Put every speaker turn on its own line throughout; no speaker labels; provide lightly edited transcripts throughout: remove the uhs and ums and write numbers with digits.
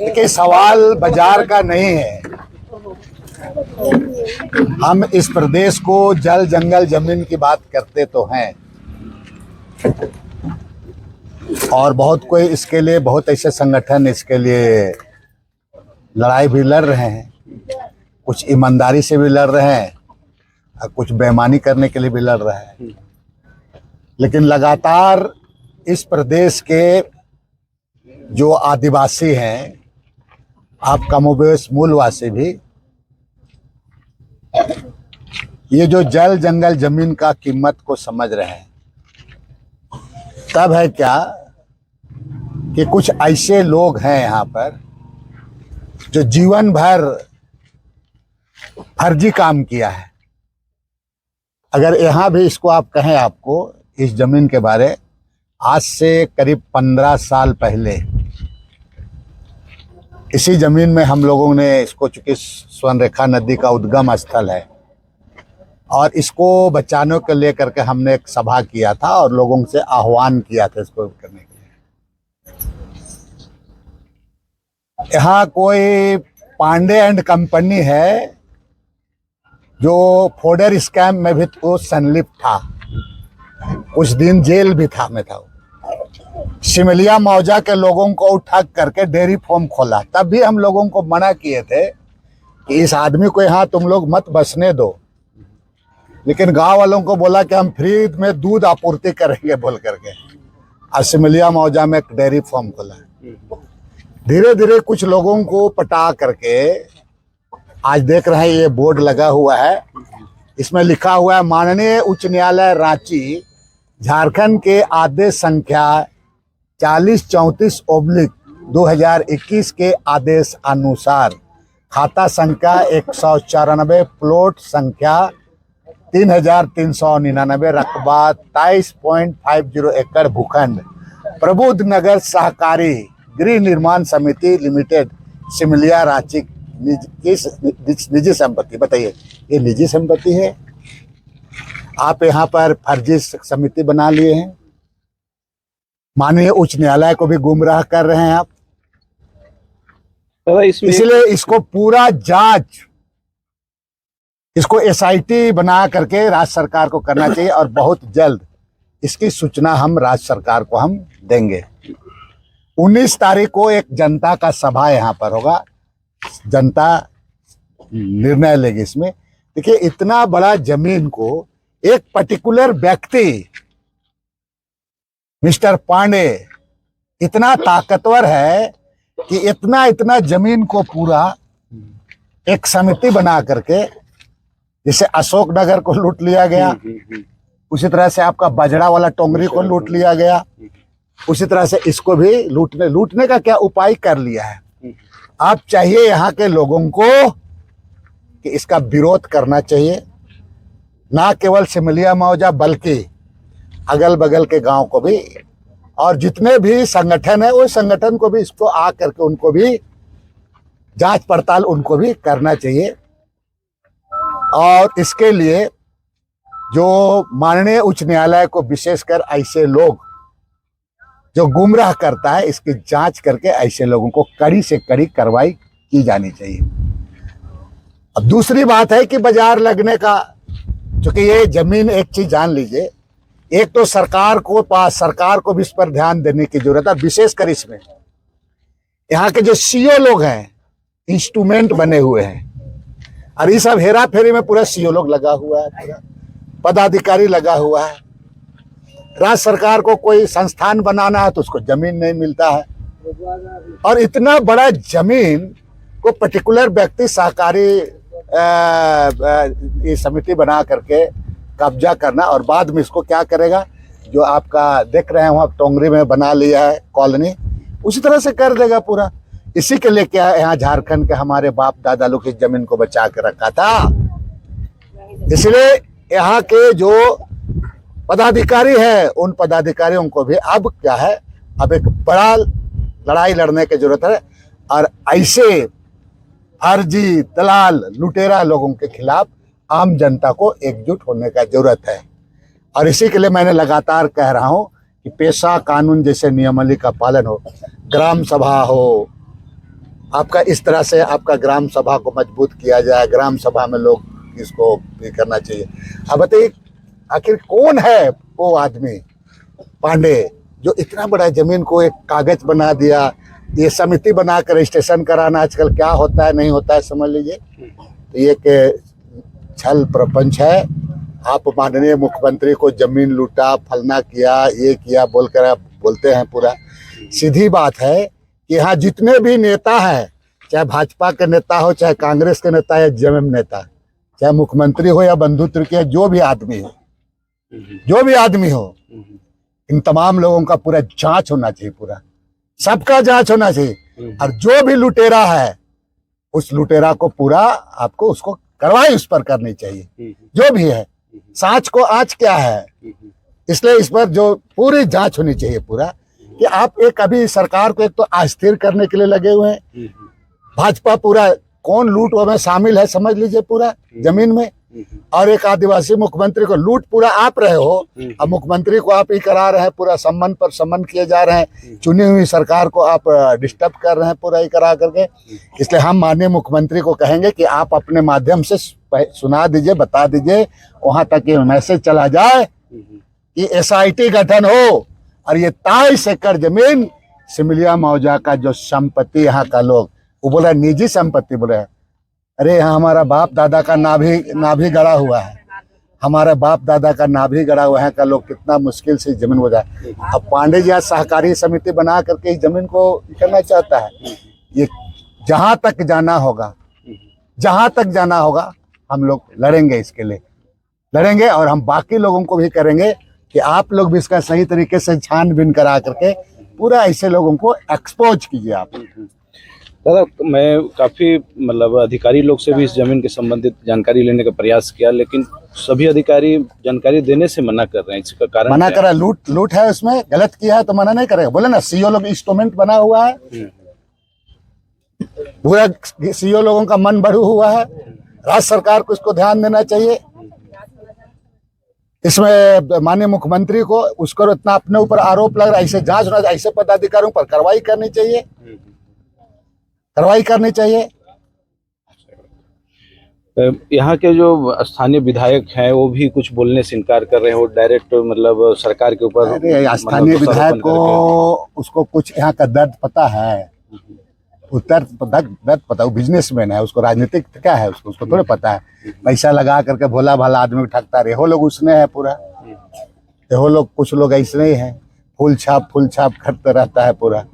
देखिए, सवाल बाजार का नहीं है। हम इस प्रदेश को जल जंगल जमीन की बात करते तो हैं, और बहुत कोई इसके लिए, बहुत ऐसे संगठन इसके लिए लड़ाई भी लड़ रहे हैं। कुछ ईमानदारी से भी लड़ रहे हैं और कुछ बेईमानी करने के लिए भी लड़ रहे हैं। लेकिन लगातार इस प्रदेश के जो आदिवासी हैं, आप कमोबेश मूलवासी भी, ये जो जल जंगल जमीन का कीमत को समझ रहे हैं। तब है क्या कि कुछ ऐसे लोग हैं यहाँ पर जो जीवन भर फर्जी काम किया है। अगर यहाँ भी इसको आप कहें, आपको इस जमीन के बारे, आज से करीब 15 साल पहले इसी जमीन में हम लोगों ने इसको, चूंकि स्वर्णरेखा नदी का उद्गम स्थल है और इसको बचाने को लेकर के हमने एक सभा किया था और लोगों से आह्वान किया था इसको करने के लिए। यहाँ कोई पांडे एंड कंपनी है जो फोडर स्कैम में भी तो संलिप्त था, कुछ दिन जेल भी था में था। सिमलिया मौजा के लोगों को ठग करके डेयरी फार्म खोला। तब भी हम लोगों को मना किए थे कि इस आदमी को यहाँ तुम लोग मत बसने दो, लेकिन गांव वालों को बोला कि हम फ्री में दूध आपूर्ति करेंगे बोल करके, और सिमलिया मौजा में एक डेयरी फार्म खोला। धीरे धीरे कुछ लोगों को पटा करके आज देख रहे हैं, ये बोर्ड लगा हुआ है, इसमें लिखा हुआ है माननीय उच्च न्यायालय रांची झारखंड के आदेश संख्या 4034/2021 के आदेश अनुसार खाता संख्या 194, प्लॉट संख्या 3399, रकबा 23.50 एकड़, भूखंड प्रबुद्ध नगर सहकारी गृह निर्माण समिति लिमिटेड, सिमलिया रांची की निजी संपत्ति। बताइए, ये निजी संपत्ति है? आप यहाँ पर फर्जी समिति बना लिए हैं, माननीय उच्च न्यायालय को भी गुमराह कर रहे हैं आप। इसलिए इसको पूरा जांच, इसको एसआईटी बना करके राज्य सरकार को करना चाहिए, और बहुत जल्द इसकी सूचना हम राज्य सरकार को हम देंगे। 19 तारीख को एक जनता का सभा यहाँ पर होगा, जनता निर्णय लेगी इसमें। देखिए, इतना बड़ा जमीन को एक पर्टिकुलर व्यक्ति, मिस्टर पांडे, इतना ताकतवर है कि इतना जमीन को पूरा एक समिति बना करके, जैसे अशोक नगर को लूट लिया गया, उसी तरह से आपका बजड़ा वाला टोंगरी को लूट लिया गया, उसी तरह से इसको भी लूटने का क्या उपाय कर लिया है। आप चाहिए यहाँ के लोगों को कि इसका विरोध करना चाहिए, ना केवल सिमलिया मौजा बल्कि अगल बगल के गांव को भी, और जितने भी संगठन है वो संगठन को भी इसको आ करके उनको भी जांच पड़ताल उनको भी करना चाहिए। और इसके लिए जो माननीय उच्च न्यायालय को विशेषकर ऐसे लोग जो गुमराह करता है, इसकी जांच करके ऐसे लोगों को कड़ी से कड़ी कार्रवाई की जानी चाहिए। अब दूसरी बात है कि बाजार लगने का, क्योंकि ये जमीन, एक चीज जान लीजिए, एक तो सरकार को भी इस पर ध्यान देने की जरूरत है। विशेषकर इसमें यहाँ के जो सीओ लोग हैं, इंस्ट्रूमेंट बने हुए हैं, और ये सब हेरा फेरी में पूरा सीओ लोग लगा हुआ है, पूरा पदाधिकारी लगा हुआ है। राज्य सरकार को कोई संस्थान बनाना है तो उसको जमीन नहीं मिलता है, और इतना बड़ा जमीन को पर्टिकुलर व्यक्ति सहकारी ये समिति बना करके कब्जा करना, और बाद में इसको क्या करेगा, जो आपका देख रहे हैं वहाँ टोंगरी में बना लिया है कॉलोनी, उसी तरह से कर देगा पूरा। इसी के लिए क्या यहाँ झारखंड के हमारे बाप दादा लोग इस जमीन को बचा के रखा था। इसलिए यहाँ के जो पदाधिकारी है, उन पदाधिकारियों को भी अब क्या है, अब एक बड़ा लड़ाई लड़ने की जरूरत है, और ऐसे फर्जी दलाल लुटेरा लोगों के खिलाफ आम जनता को एकजुट होने का जरूरत है। और इसी के लिए मैंने लगातार कह रहा हूं कि पेशा कानून जैसे नियमावली का पालन हो, ग्राम सभा हो, आपका इस तरह से आपका ग्राम सभा को मजबूत किया जाए, ग्राम सभा में लोग इसको भी करना चाहिए। अब बताइए आखिर कौन है वो आदमी पांडे जो इतना बड़ा जमीन को एक कागज बना दिया, ये समिति बनाकर रजिस्ट्रेशन कराना आजकल क्या होता है नहीं होता है समझ लीजिए। तो ये एक छल प्रपंच है। आप माननीय मुख्यमंत्री को जमीन लूटा, फलना किया, ये किया बोलकर आप बोलते हैं पूरा। सीधी बात है कि यहाँ जितने भी नेता हैं, चाहे भाजपा के नेता हो, चाहे कांग्रेस के नेता या जेएमएम नेता, चाहे मुख्यमंत्री हो या बंधु त्रिकी, जो भी आदमी हो, इन तमाम लोगों का पूरा जांच होना चाहिए, पूरा सबका जांच होना चाहिए। और जो भी लुटेरा है उस लुटेरा को पूरा आपको उसको कार्रवाई उस पर करनी चाहिए, जो भी है। सांच को आँच क्या है, इसलिए इस पर जो पूरी जांच होनी चाहिए पूरा। कि आप एक अभी सरकार को एक तो अस्थिर करने के लिए लगे हुए हैं। भाजपा पूरा कौन लूट में शामिल है समझ लीजिए पूरा जमीन में, और एक आदिवासी मुख्यमंत्री को लूट पूरा आप रहे हो। अब मुख्यमंत्री को आप ही करा रहे हैं, पूरा सम्मान पर सम्मान किए जा रहे हैं, चुनी हुई सरकार को आप डिस्टर्ब कर रहे हैं पूरा ही करा करके। इसलिए हम माननीय मुख्यमंत्री को कहेंगे कि आप अपने माध्यम से सुना दीजिए, बता दीजिए, वहां तक ये मैसेज चला जाए कि एसआईटी गठन हो और ये 23 एकड़ जमीन सिमलिया मौजा का जो संपत्ति यहाँ का लोग, वो बोला निजी संपत्ति, बोले अरे यहाँ हमारा बाप दादा का नाभि गड़ा हुआ है, हमारा बाप दादा का नाभि गड़ा हुआ है का लोग कितना मुश्किल से जमीन हो जाए। अब पांडे जी आज सहकारी समिति बना करके इस जमीन को करना चाहता है। ये जहां तक जाना होगा हम लोग लड़ेंगे, इसके लिए लड़ेंगे। और हम बाकी लोगों को भी करेंगे कि आप लोग भी इसका सही तरीके से छानबीन करा करके पूरा ऐसे लोगों को एक्सपोज कीजिए आप।
दादा, मैं काफ़ी मतलब अधिकारी लोग से भी इस जमीन के संबंधित जानकारी लेने का प्रयास किया, लेकिन सभी अधिकारी जानकारी देने से मना कर रहे हैं। इसका कारण
मना करा, लूट है उसमें, गलत किया है तो मना नहीं करेगा। बोले ना सीओ लोग इंस्ट्रूमेंट बना हुआ है, पूरा सीओ लोगों का मन बढ़ू हुआ है। राज्य सरकार को इसको ध्यान देना चाहिए। इसमें माननीय मुख्यमंत्री को उसको इतना अपने ऊपर आरोप लग रहा है, ऐसे जांच होना, ऐसे पदाधिकारियों पर कार्रवाई करनी चाहिए,
यहाँ के जो स्थानीय विधायक हैं वो भी कुछ बोलने से इनकार कर रहे हो, डायरेक्ट मतलब सरकार के ऊपर।
स्थानीय विधायक को उसको कुछ यहाँ का दर्द पता है, दर्द पता, वो बिजनेसमैन है, उसको राजनीतिक क्या है उसको थोड़ा पता है। पैसा लगा करके भोला भाला आदमी ठगता रहे, वो लोग उसने है पूरा। वो लोग कुछ लोग ऐसे ही है, फूल छाप खरीदता रहता है पूरा।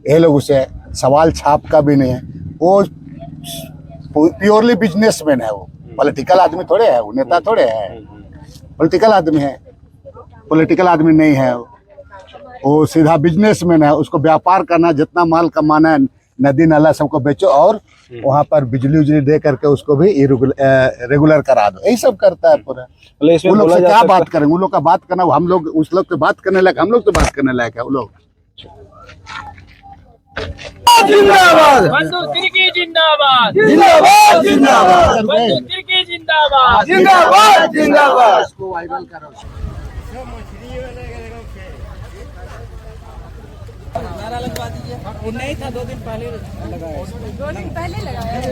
ये लोग उसे सवाल छाप का भी नहीं है, वो प्योरली बिजनेसमैन है। वो पॉलिटिकल आदमी थोड़े है, वो नेता थोड़े है, पॉलिटिकल आदमी है, पॉलिटिकल आदमी नहीं है वो सीधा बिजनेसमैन है। उसको व्यापार करना, जितना माल कमाना है, नदी नाला सबको बेचो और वहाँ पर बिजली दे करके उसको भी रेगुलर करा दो, यही सब करता है पूरा। वो लोग से क्या बात करेंगे, उन लोग का बात करना, हम लोग उस लोग से बात करने लायक, हम लोग से बात करने लायक है वो लोग।
जिंदाबाद बंधु तिर्की, जिंदाबाद जिंदाबाद जिंदाबाद बंधु तिर्की, जिंदाबाद जिंदाबाद जिंदाबाद। इसको वायरल करो। नारा लगवा दीजिए। वो नहीं था, 2 दिन पहले लगाया, 2 दिन पहले लगाया।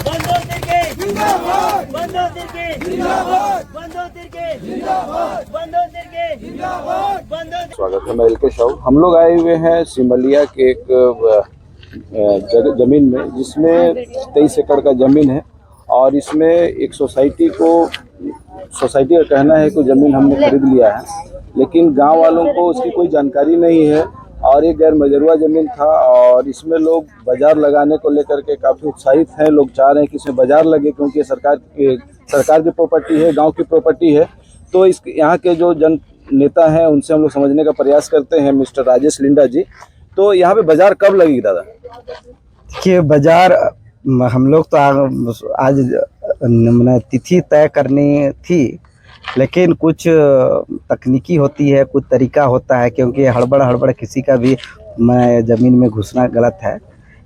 बंधु तिर्की जिंदाबाद, बंधु तिर्की जिंदाबाद, बंधु तिर्की जिंदाबाद, बंधु तिर्की जिंदाबाद, बंधु।
स्वागत है, मैं एलके साहू। हम लोग आए हुए हैं सिमलिया के एक जमीन में, जिसमें 23 एकड़ का जमीन है और इसमें एक सोसाइटी का कहना है कि जमीन हमने खरीद लिया है, लेकिन गांव वालों को उसकी कोई जानकारी नहीं है और ये गैर मजरूआ जमीन था। और इसमें लोग बाजार लगाने को लेकर के काफ़ी उत्साहित हैं। लोग चाह रहे हैं कि इसमें बाजार लगे, क्योंकि सरकार की प्रॉपर्टी है, गांव की प्रॉपर्टी है। तो इस यहाँ के जो जन नेता हैं उनसे हम लोग समझने का प्रयास करते हैं। मिस्टर राजेश लिंडा जी, तो यहाँ पे बाजार कब लगेगी दादा?
देखिए, बाजार हम लोग तो आज तिथि तय करनी थी, लेकिन कुछ तकनीकी होती है, कुछ तरीका होता है, क्योंकि हड़बड़ किसी का भी ज़मीन में घुसना गलत है।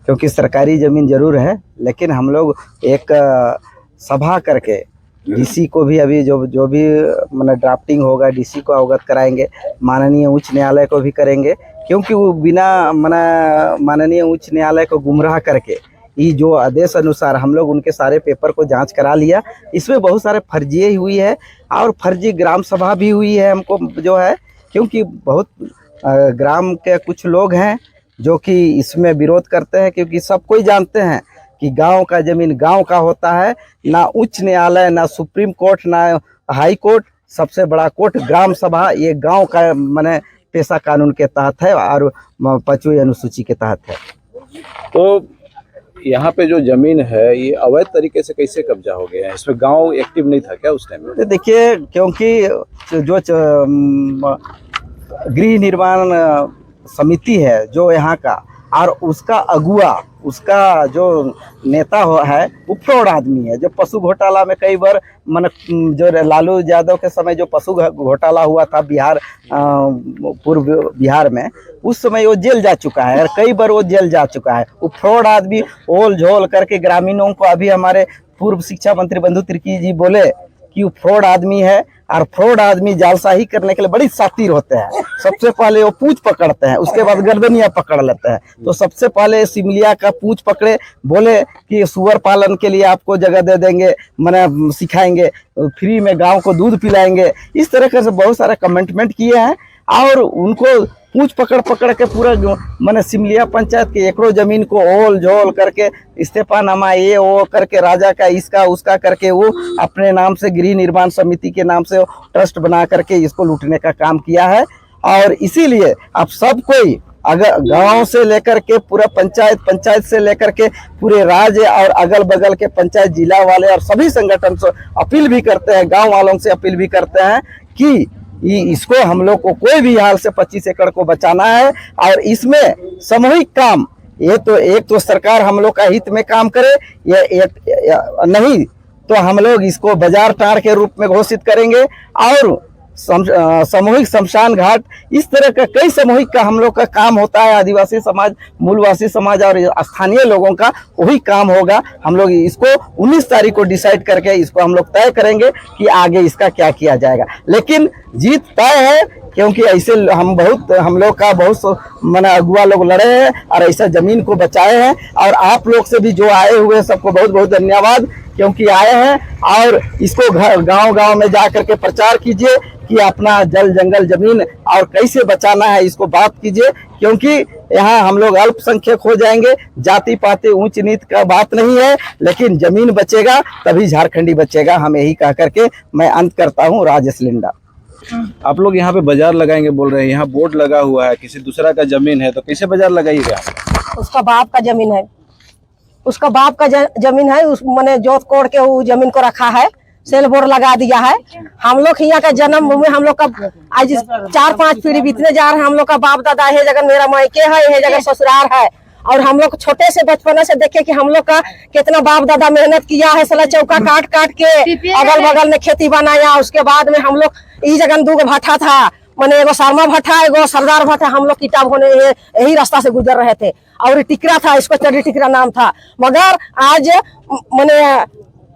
क्योंकि सरकारी ज़मीन ज़रूर है, लेकिन हम लोग एक सभा करके डीसी को भी अभी जो भी मतलब ड्राफ्टिंग होगा डीसी को अवगत कराएंगे, माननीय उच्च न्यायालय को भी करेंगे, क्योंकि वो बिना माननीय उच्च न्यायालय को गुमराह करके ये जो आदेश अनुसार हम लोग उनके सारे पेपर को जांच करा लिया। इसमें बहुत सारे फर्जी हुई है और फर्जी ग्राम सभा भी हुई है हमको जो है, क्योंकि बहुत ग्राम के कुछ लोग हैं जो कि इसमें विरोध करते हैं, क्योंकि सब कोई जानते हैं कि गांव का जमीन गांव का होता है, ना उच्च न्यायालय, ना सुप्रीम कोर्ट, ना हाई कोर्ट, सबसे बड़ा कोर्ट ग्राम सभा ये गांव का माने पेशा कानून के तहत है और 5वीं अनुसूची के तहत है।
तो यहाँ पे जो जमीन है ये अवैध तरीके से कैसे कब्जा हो गया है? इसमें गांव एक्टिव नहीं था क्या उस टाइम में?
तो देखिए, क्योंकि जो गृह निर्माण समिति है जो यहाँ का, और उसका अगुआ, उसका जो नेता है वो फ्रॉड आदमी है। जो पशु घोटाला में कई बार जो लालू यादव के समय जो पशु घोटाला हुआ था बिहार, पूर्व बिहार में, उस समय वो जेल जा चुका है और कई बार वो जेल जा चुका है। वो फ्रॉड आदमी ओल झोल करके ग्रामीणों को, अभी हमारे पूर्व शिक्षा मंत्री बंधु तिर्की जी बोले कि वो फ्रॉड आदमी है, और फ्रॉड आदमी जालसाही करने के लिए बड़ी शातिर होते हैं। सबसे पहले वो पूंछ पकड़ते हैं, उसके बाद गर्दनिया पकड़ लेते हैं। तो सबसे पहले सिमलिया का पूंछ पकड़े, बोले कि सुअर पालन के लिए आपको जगह दे देंगे, मैंने सिखाएंगे, फ्री में गांव को दूध पिलाएंगे। इस तरह से बहुत सारे कमिटमेंट किए हैं और उनको पूंछ पकड़ के पूरा मैंने सिमलिया पंचायत के एकड़ों जमीन को ओल झोल करके इस्तीफानामा ये वो करके राजा का इसका उसका करके वो अपने नाम से गृह निर्माण समिति के नाम से ट्रस्ट बना करके इसको लूटने का काम किया है। और इसीलिए अब सब कोई अगर गांव से लेकर के पूरा पंचायत से लेकर के पूरे राज्य और अगल बगल के पंचायत जिला वाले और सभी संगठन से अपील भी करते हैं, गाँव वालों से अपील भी करते हैं कि इसको हम लोग को कोई भी हाल से 25 एकड़ को बचाना है। और इसमें सामूहिक काम, ये तो एक तो सरकार हम लोग का हित में काम करे, ये नहीं तो हम लोग इसको बाजार टार के रूप में घोषित करेंगे। और सामूहिक शमशान घाट, इस तरह का कई सामूहिक का हम लोग का काम होता है। आदिवासी समाज, मूलवासी समाज और स्थानीय लोगों का वही काम होगा। हम लोग इसको 19 तारीख को डिसाइड करके इसको हम लोग तय करेंगे कि आगे इसका क्या किया जाएगा। लेकिन जीत तय है, क्योंकि ऐसे हम लोग का बहुत माने अगुआ लोग लड़े हैं और ऐसा जमीन को बचाए हैं। और आप लोग से भी जो आए हुए सबको बहुत बहुत धन्यवाद, क्योंकि आए हैं और इसको गांव में जा करके प्रचार कीजिए कि अपना जल जंगल जमीन और कैसे बचाना है, इसको बात कीजिए। क्योंकि यहाँ हम लोग अल्पसंख्यक हो जाएंगे, जाति पाति ऊंच नीच का बात नहीं है, लेकिन जमीन बचेगा तभी झारखंडी बचेगा। हम यही कह करके मैं अंत करता हूँ। राजेश लिंडा।
आप लोग यहाँ पे बाजार लगाएंगे बोल रहे हैं, यहाँ बोर्ड लगा हुआ है, किसी दूसरा का जमीन है, तो कैसे बाजार लगाइएगा?
उसका बाप का जमीन है, उसका बाप का जमीन है, उस मैंने जोत कोड़ के वो जमीन को रखा है, सेल बोर्ड लगा दिया है। हम लोग यहाँ का जन्म भूमि, हम लोग का आज 4-5 पीढ़ी बीतने जा रहे हैं। हम लोग का बाप दादा ये जगह मेरा मायके है, ये जगह ससुराल है। और हम लोग छोटे से बचपन से देखे कि हम लोग का कितना बाप दादा मेहनत किया है, सला चौका काट के अगल बगल में खेती बनाया। उसके बाद में हम लोग इस जगह 2 भट्ठा था, मैंने एगो शर्मा भट्ठा, एगो सरदार भट्ठा। हम लोग किताब होने यही रास्ता से गुजर रहे थे। और टिकरा था, इसको चढ़ी टिकरा नाम था। मगर आज मैंने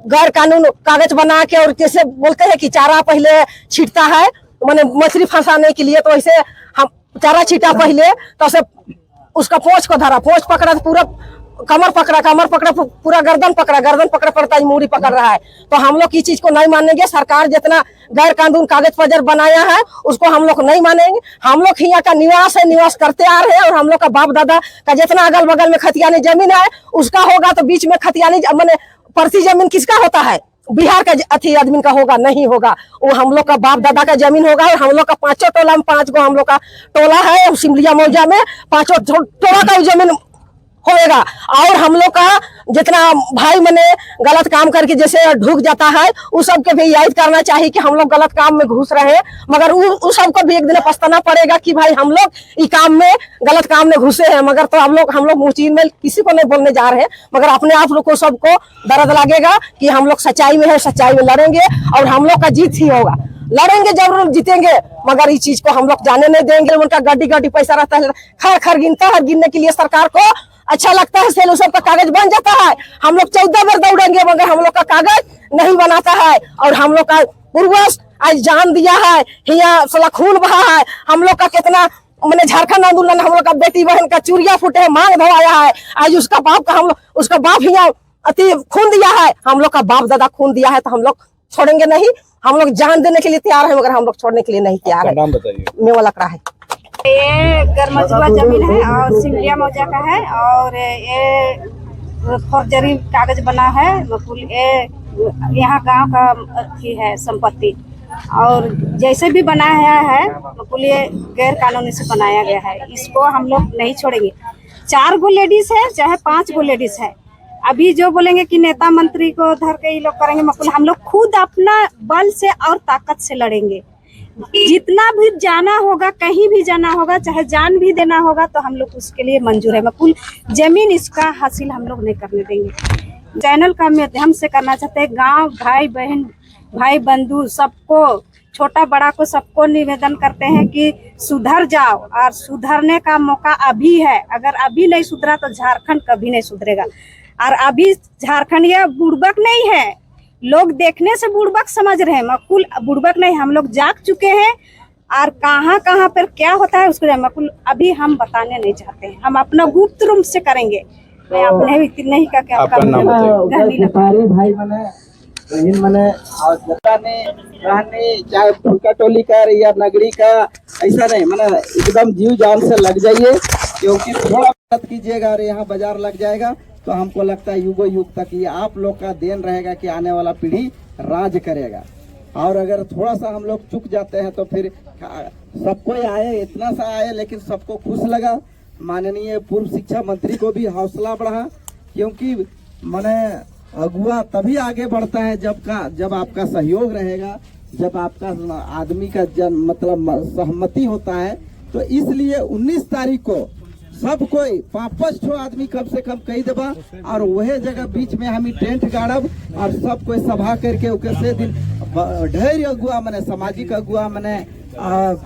गैर कानून कागज बना के, और जैसे बोलते हैं कि चारा पहले छींटता है मैंने मछली फंसाने के लिए, तो ऐसे हम चारा छींटा पहले, तो ऐसे उसका पोंछ को धरा, पोंछ पकड़ा तो पूरा कमर पकड़ा पूरा गर्दन पकड़ा पड़ता है, मूड़ी पकड़ रहा है। तो हम लोग की चीज को नहीं मानेंगे। सरकार जितना गैर कानून कागज पत्र बनाया है उसको हम लोग नहीं मानेंगे। हम लोग यहाँ का निवास है, निवास करते आ रहे हैं। और हम लोग का बाप दादा का जितना अगल बगल में खतियानी जमीन है उसका होगा, तो बीच में खतियानी मैंने परती जमीन किसका होता है? बिहार का अथी आदमी का होगा? नहीं होगा। वो हम लोग का बाप दादा का जमीन होगा। और हम लोग का 5 टोला में 5 गो हम लोग का टोला है, सिमलिया मौजा में 5 टोला का जमीन होएगा। और हम लोग का जितना भाई मैंने गलत काम करके जैसे ढूक जाता है, उस सब के भी याद करना चाहिए कि हम लोग गलत काम में घुस रहे हैं। मगर उस सबको भी एक दिन पछताना पड़ेगा कि भाई हम लोग इस काम में गलत काम में घुसे हैं। मगर तो हम लोग मुंह में किसी को नहीं बोलने जा रहे हैं, मगर अपने आप लोग को सबको दर्द लगेगा कि हम लोग सच्चाई में है, सच्चाई में लड़ेंगे और हम लोग का जीत ही होगा। लड़ेंगे जरूर जीतेंगे, मगर इस चीज को हम लोग जाने नहीं देंगे। उनका गड्डी पैसा रहता है, खर गिनता है, गिनने के लिए सरकार को अच्छा लगता है, सेल सब का कागज बन जाता है। हम लोग 14 बार दौड़ेंगे मगर हम लोग का कागज नहीं बनाता है। और हम लोग का पूर्वज आज जान दिया है, यहाँ साला खून बहा है। हम लोग का कितना मैंने झारखंड आंदोलन, हम लोग का बेटी बहन का चूड़िया फूटे, मांग धोया है। आज उसका बाप का उसका बाप यहाँ अति खून दिया है, हम लोग का बाप दादा खून दिया है, तो हम लोग छोड़ेंगे नहीं। हम लोग जान देने के लिए तैयार है मगर हम लोग छोड़ने के लिए नहीं तैयार है।
नाम बताइए।
मेवा लकड़ा है।
ये गरमजुआ जमीन है और सिमलिया मौजा का है और ये फौजरी कागज बना है। मतलब ये यहाँ गांव का अथी है संपत्ति, और जैसे भी बनाया है मतलब ये गैर कानूनी से बनाया गया है। इसको हम लोग नहीं छोड़ेंगे। 4 गो लेडीज है चाहे 5 गो लेडीज है। अभी जो बोलेंगे कि नेता मंत्री को धर के ये लोग करेंगे, मतलब हम लोग खुद अपना बल से और ताकत से लड़ेंगे। जितना भी जाना होगा, कहीं भी जाना होगा, चाहे जान भी देना होगा, तो हम लोग उसके लिए मंजूर है। मतलब जमीन इसका हासिल हम लोग नहीं करने देंगे। चैनल का माध्यम से करना चाहते हैं, गांव भाई बहन भाई बंधु सबको, छोटा बड़ा को सबको निवेदन करते हैं कि सुधर जाओ, और सुधरने का मौका अभी है। अगर अभी नहीं सुधरा तो झारखंड कभी नहीं सुधरेगा। और अभी झारखंड ये बुड़बक नहीं है, लोग देखने से बुड़बक समझ रहे हैं, मकुल बुड़बक नहीं। हम लोग जाग चुके हैं और कहाँ कहाँ पर क्या होता है उसको मकुल अभी हम बताने नहीं चाहते हैं। हम अपना गुप्त रूम से करेंगे। मैं अपने इतने ही का क्या
आपका नाम बताइए।
भाई मने बहन मने और रहने चाहे फुलका टोली का या नगरी का, ऐसा नहीं, मने एकदम जीव जान से लग जाइए, क्योंकि थोड़ा मेहनत कीजिएगा और यहाँ बाजार लग जाएगा तो हमको लगता है युगों युग तक ये आप लोग का देन रहेगा कि आने वाला पीढ़ी राज करेगा। और अगर थोड़ा सा हम लोग चुक जाते हैं तो फिर सबको आए, इतना सा आए लेकिन सबको खुश लगा। माननीय पूर्व शिक्षा मंत्री को भी हौसला बढ़ा, क्योंकि मैंने अगुआ तभी आगे बढ़ता है जब आपका सहयोग रहेगा, जब आपका आदमी का मतलब सहमति होता है। तो इसलिए 19 तारीख को सब कोई 5-5 आदमी कम से कम कही देबा, और वही जगह बीच में हम टेंट गाड़ब और सब कोई सभा करके उसे दिन ढेर अगुआ मने सामाजिक अगुआ मने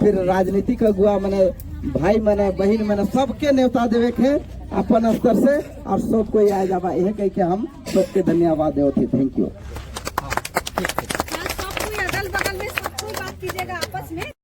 फिर राजनीतिक अगुआ मने भाई मने बहन मने सबके न्योता देवे के अपन स्तर से, और सब कोई आ जाबा। यह कह के हम सबके धन्यवाद देते। Thank you.